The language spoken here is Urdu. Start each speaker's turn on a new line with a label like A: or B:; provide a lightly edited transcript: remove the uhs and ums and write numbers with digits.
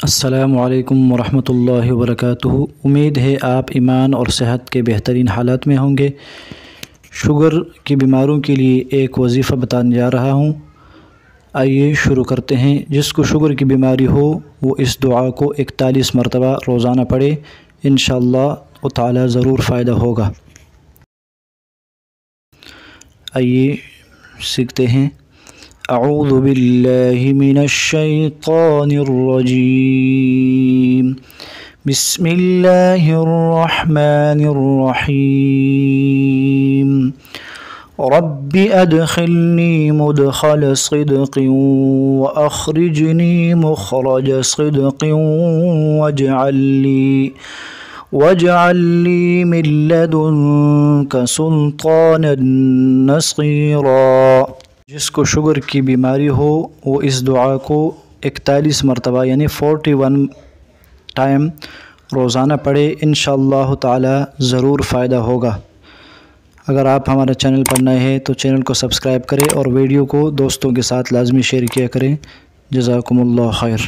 A: السلام علیکم ورحمۃ اللہ وبرکاتہ۔ امید ہے آپ ایمان اور صحت کے بہترین حالات میں ہوں گے۔ شوگر کی بیماروں کے لیے ایک وظیفہ بتانے جا رہا ہوں، آئیے شروع کرتے ہیں۔ جس کو شوگر کی بیماری ہو وہ اس دعا کو 41 مرتبہ روزانہ پڑھے، انشاءاللہ تعالی ضرور فائدہ ہوگا۔ آئیے سیکھتے ہیں۔ اعوذ باللہ من الشیطان الرجیم، بسم اللہ الرحمن الرحیم، رب ادخلنی مدخل صدق واخرجنی مخرج صدق واجعل لی من لدنک سلطانا نصیرا۔ جس کو شوگر کی بیماری ہو وہ اس دعا کو 41 مرتبہ یعنی 41 ٹائم روزانہ پڑھے، انشاءاللہ تعالی ضرور فائدہ ہوگا۔ اگر آپ ہمارے چینل پر نئے ہیں تو چینل کو سبسکرائب کریں اور ویڈیو کو دوستوں کے ساتھ لازمی شیئر کیا کریں۔ جزاکم اللہ خیر۔